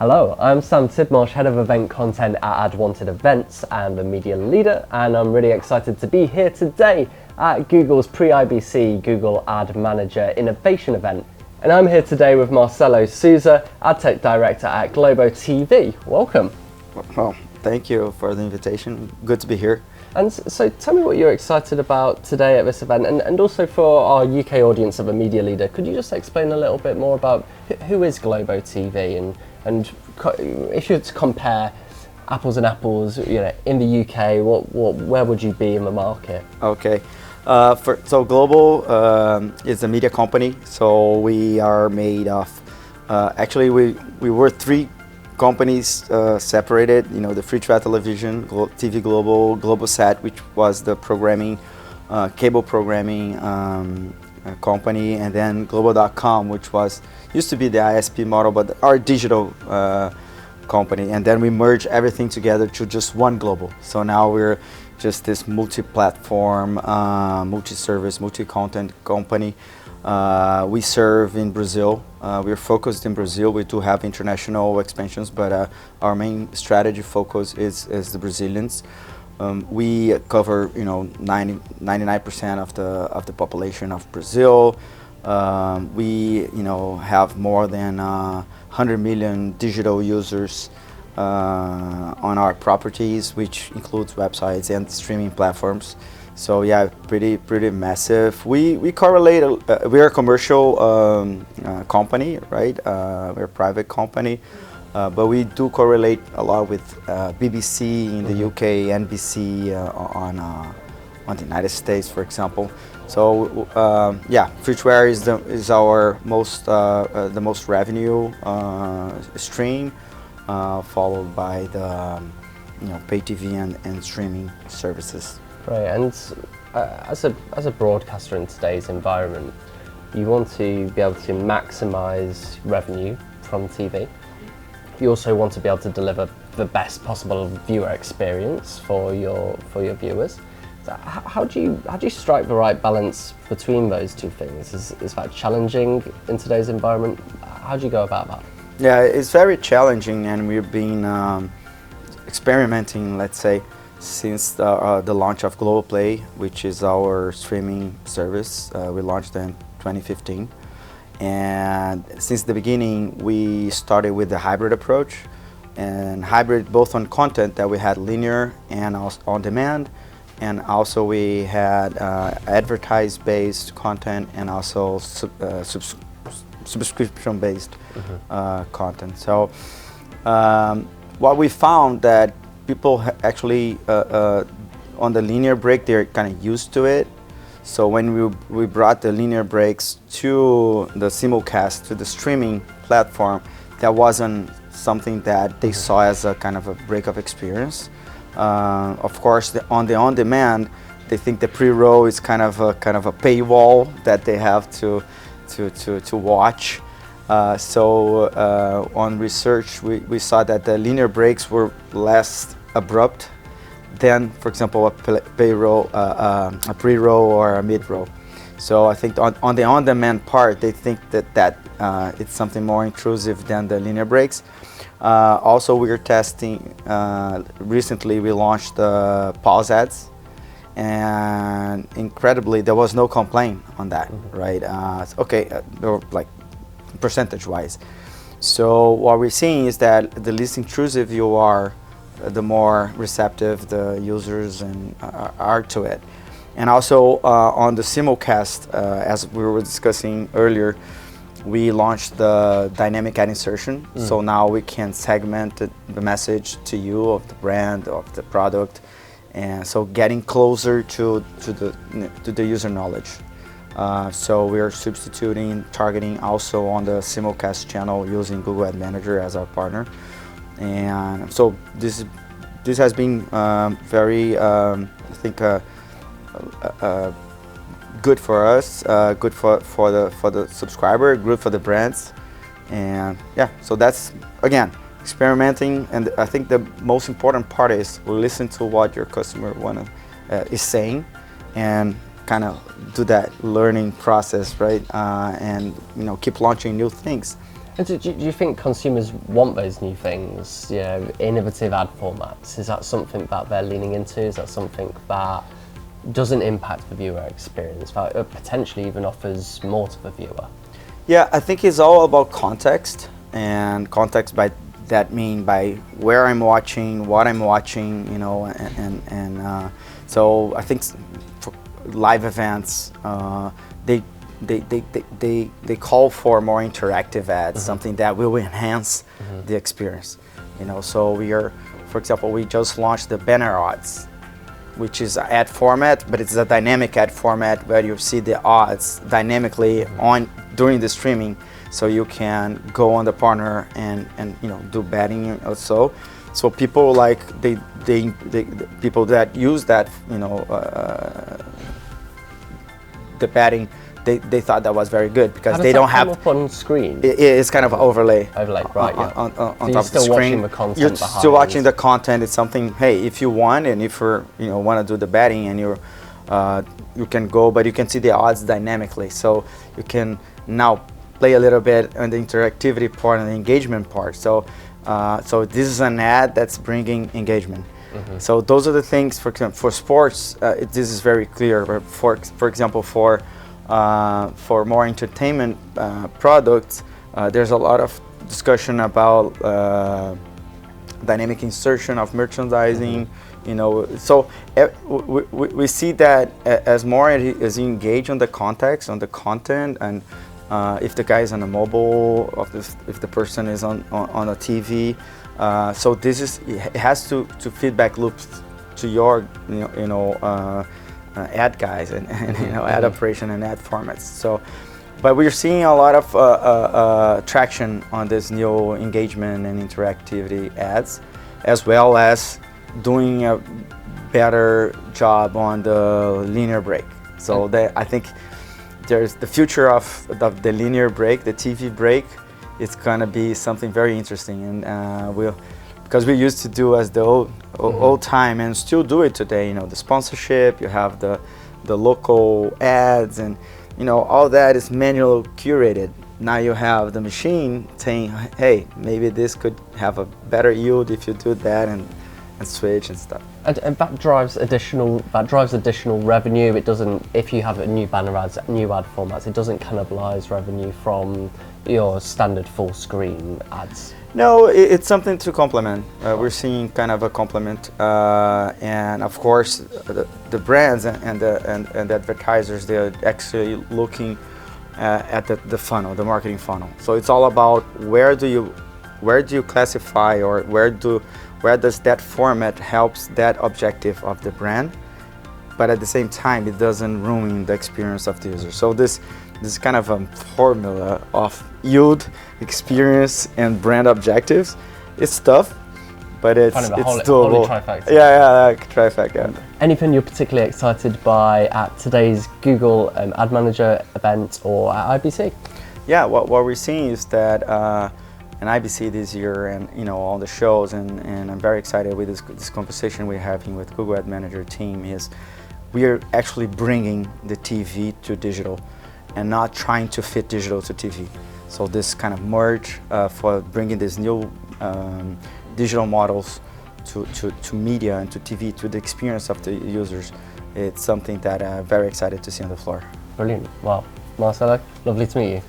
Hello, I'm Sam Tidmarsh, Head of Event Content at AdWanted Events and a media leader, and I'm really excited to be here today at Google's pre-IBC Google Ad Manager Innovation event. And I'm here today with Marcelo Souza, Ad Tech Director at Globo TV. Welcome. Well, thank you for the invitation. Good to be here. And so tell me what you're excited about today at this event, and also for our UK audience of a media leader, could you just explain a little bit more about who is Globo TV and if you were to compare apples and apples, in the UK, where would you be in the market? Okay, so Globo is a media company. So we are made of, actually we were three companies separated. The free trial television, TV Global, Globosat, which was the programming, cable programming company, and then Globo.com, which used to be the ISP model, but our digital company. And then we merged everything together to just one Globo. So now we're just this multi-platform, multi-service, multi-content company. We serve in Brazil. We're focused in Brazil. We do have international expansions, but our main strategy focus is the Brazilians. We cover 99% of the population of Brazil. We have more than 100 million digital users on our properties, which includes websites and streaming platforms. So yeah, pretty massive. We correlate. We are a commercial company, right? We're a private company, but we do correlate a lot with BBC in the UK, NBC on the United States, for example. So yeah, free-to-air is our the most revenue stream, followed by the pay TV and streaming services. Right, and as a broadcaster in today's environment, you want to be able to maximize revenue from TV. You also want to be able to deliver the best possible viewer experience for your viewers. So how do you strike the right balance between those two things? Is that challenging in today's environment? How do you go about that? Yeah, it's very challenging, and we've been experimenting, let's say, since the launch of Globo Play, which is our streaming service. We launched in 2015, and since the beginning we started with the hybrid approach, and hybrid both on content that we had linear and also on demand, and also we had advertise-based content and also subscription-based content. So what we found that people actually on the linear break, they're kind of used to it. So when we brought the linear breaks to the simulcast, to the streaming platform, that wasn't something that they saw as a kind of a break of experience. Of course, on demand, they think the pre-roll is kind of a paywall that they have to watch. So on research, we saw that the linear breaks were less abrupt than, for example, a pre-roll or a mid-roll. So I think on the on-demand part, they think that it's something more intrusive than the linear breaks. Also, we're testing, recently we launched the pause ads, and incredibly, there was no complaint on that, right? They were like percentage-wise. So what we're seeing is that the least intrusive you are, the more receptive the users are to it. And also on the simulcast, as we were discussing earlier, we launched the dynamic ad insertion. So now we can segment the message to you of the brand, of the product, and so getting closer to the user knowledge. So we are substituting targeting also on the simulcast channel using Google Ad Manager as our partner. And so this has been very, I think, good for us, good for the subscriber, good for the brands, and yeah. So that's again experimenting, and I think the most important part is listen to what your customer is saying, and kind of do that learning process, right? And keep launching new things And do you think consumers want those new things, you know, innovative ad formats? Is that something that they're leaning into? Is that something that doesn't impact the viewer experience, that potentially even offers more to the viewer? Yeah, I think it's all about context, and context by that mean by where I'm watching, what I'm watching, you know, and so I think for live events, they call for more interactive ads, something that will enhance the experience, you know. So we are, for example, we just launched the banner odds, which is an ad format, but it's a dynamic ad format where you see the odds dynamically on during the streaming, so you can go on the partner and you know, do betting also. So people like the people that use that, you know, the betting, they thought that was very good because they don't have up on screen. It's kind of overlay. Overlay, right? Yeah. On So top you're of the still screen. watching the content You're behind. still watching the content. It's something. Hey, if you want and if you know, want to do the betting and you can go, but you can see the odds dynamically. So you can now play a little bit on the interactivity part and the engagement part. So so this is an ad that's bringing engagement. So those are the things. For example, for sports, this is very clear. For example, for more entertainment products, there's a lot of discussion about dynamic insertion of merchandising, you know. So we see that as more as you engage on the context, on the content, and if the guy is on a mobile, if the person is on a TV, so this is, it has to feedback loops to your ad guys and you know, ad operation and ad formats. So, but we're seeing a lot of traction on this new engagement and interactivity ads, as well as doing a better job on the linear break. So that, I think there's the future of the linear break, the TV break. It's gonna be something very interesting, and because we used to do as the old time and still do it today, you know, the sponsorship, you have the local ads, and you know, all that is manual curated. Now you have the machine saying, hey, maybe this could have a better yield if you do that, and switch and stuff. And that drives additional revenue. It doesn't, if you have a new banner ads, new ad formats, it doesn't cannibalize revenue from your standard full screen ads. No, it's something to complement. We're seeing kind of a complement, and of course, the brands and the advertisers, they're actually looking at the funnel, the marketing funnel. So it's all about where do you classify, or where does that format helps that objective of the brand, but at the same time it doesn't ruin the experience of the user. So this is kind of a formula of yield, experience, and brand objectives. It's tough, but it's doable. Trifecta. Yeah, trifecta. Anything you're particularly excited by at today's Google Ad Manager event or at IBC? Yeah, what we're seeing is that in IBC this year, and you know, all the shows, and I'm very excited with this conversation we're having with Google Ad Manager team, is we are actually bringing the TV to digital and not trying to fit digital to TV. So this kind of merge for bringing these new digital models to media and to TV, to the experience of the users, it's something that I'm very excited to see on the floor. Brilliant. Well, Marcelo, lovely to meet you.